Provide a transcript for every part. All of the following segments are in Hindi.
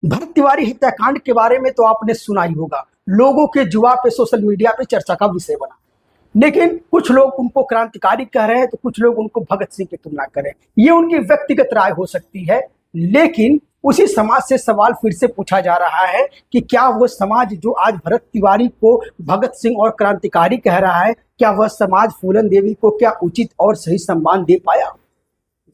भरत तिवारी हत्याकांड के बारे में तो आपने सुना ही होगा। लोगों के जुआ पे, सोशल मीडिया पे चर्चा का विषय बना। लेकिन कुछ लोग उनको क्रांतिकारी कह रहे हैं तो कुछ लोग उनको भगत सिंह की तुलना कर रहे हैं। ये उनकी व्यक्तिगत राय हो सकती है, लेकिन उसी समाज से सवाल फिर से पूछा जा रहा है कि क्या वो समाज जो आज भरत तिवारी को भगत सिंह और क्रांतिकारी कह रहा है, क्या वह समाज फूलन देवी को क्या उचित और सही सम्मान दे पाया?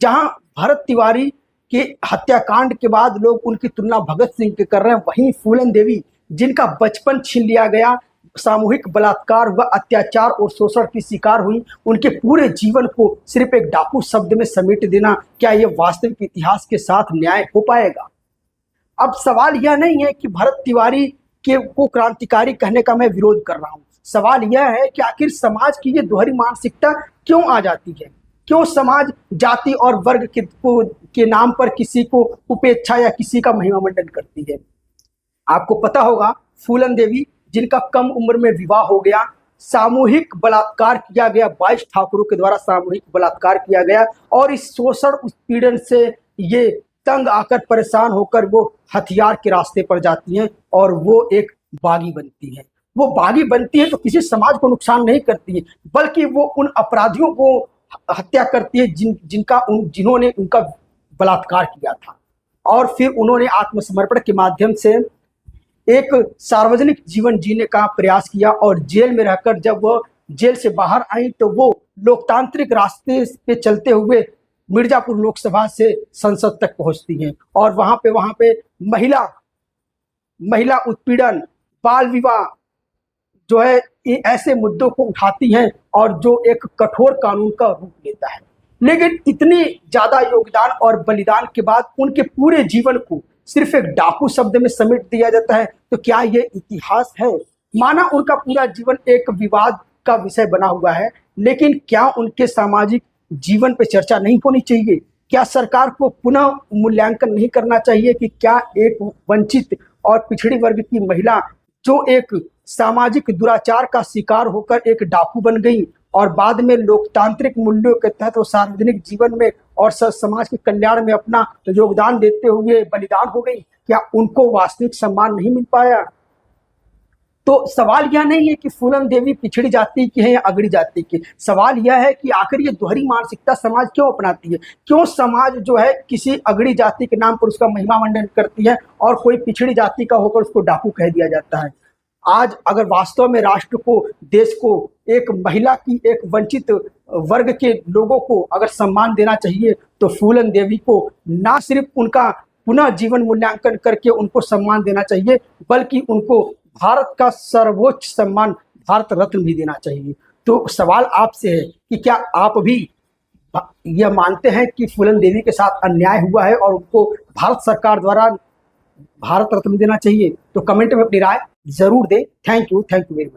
जहां भरत तिवारी के हत्याकांड के बाद लोग उनकी तुलना भगत सिंह के कर रहे हैं, वहीं फूलन देवी जिनका बचपन छीन लिया गया, सामूहिक बलात्कार व अत्याचार और शोषण की शिकार हुई, उनके पूरे जीवन को सिर्फ एक डाकू शब्द में समेट देना, क्या यह वास्तविक इतिहास के साथ न्याय हो पाएगा? अब सवाल यह नहीं है कि भरत तिवारी के को क्रांतिकारी कहने का मैं विरोध कर रहा हूं। सवाल यह है कि आखिर समाज की ये दोहरी मानसिकता क्यों आ जाती है? क्यों समाज जाति और वर्ग के नाम पर किसी को उपेक्षा या किसी का महिमा मंडन करती है? आपको पता होगा, फूलन देवी जिनका कम उम्र में विवाह हो गया, सामूहिक बलात्कार किया गया, 22 ठाकुरों के द्वारा सामूहिक बलात्कार किया गया, और इस शोषण उत्पीड़न से ये तंग आकर परेशान होकर वो हथियार के रास्ते पर जाती हैं और वो एक बागी बनती है। वो बागी बनती है तो किसी समाज को नुकसान नहीं करती है, बल्कि वो उन अपराधियों को हत्या करती है जिन्होंने उनका बलात्कार किया था, और फिर उन्होंने आत्मसमर्पण के माध्यम से एक सार्वजनिक जीवन जीने का प्रयास किया, और जेल में रहकर जब वह जेल से बाहर आई तो वो लोकतांत्रिक रास्ते पे चलते हुए मिर्जापुर लोकसभा से संसद तक पहुंचती हैं, और वहां पे महिला उत्पीड़न, बाल विवाह जो है, ऐसे मुद्दों को उठाती हैं और जो एक कठोर कानून का रूप लेता है। लेकिन इतनी ज्यादा योगदान और बलिदान के बाद उनके पूरे जीवन को सिर्फ एक डाकू शब्द में समेट दिया जाता है, तो क्या ये इतिहास है? माना उनका पूरा जीवन एक विवाद का विषय बना हुआ है, लेकिन क्या उनके सामाजिक जीवन पे चर्चा नहीं होनी चाहिए? क्या सरकार को पुनः मूल्यांकन नहीं करना चाहिए कि क्या एक वंचित और पिछड़ी वर्ग की महिला जो एक सामाजिक दुराचार का शिकार होकर एक डाकू बन गई और बाद में लोकतांत्रिक मूल्यों के तहत वो सार्वजनिक जीवन में और समाज के कल्याण में अपना योगदान देते हुए बलिदान हो गई, क्या उनको वास्तविक सम्मान नहीं मिल पाया? तो सवाल यह नहीं है कि फूलन देवी पिछड़ी जाति की है या अगड़ी जाति की। सवाल यह है कि आखिर ये दोहरी मानसिकता समाज क्यों अपनाती है? क्यों समाज जो है किसी अगड़ी जाति के नाम पर उसका महिमा मंडन करती है और कोई पिछड़ी जाति का होकर उसको डाकू कह दिया जाता है? आज अगर वास्तव में राष्ट्र को, देश को, एक महिला की, एक वंचित वर्ग के लोगों को अगर सम्मान देना चाहिए तो फूलन देवी को ना सिर्फ उनका पुनः जीवन मूल्यांकन करके उनको सम्मान देना चाहिए, बल्कि उनको भारत का सर्वोच्च सम्मान भारत रत्न भी देना चाहिए। तो सवाल आपसे है कि क्या आप भी यह मानते हैं कि फूलन देवी के साथ अन्याय हुआ है और उनको भारत सरकार द्वारा भारत रत्न देना चाहिए? तो कमेंट में अपनी राय जरूर दें। Thank you very much.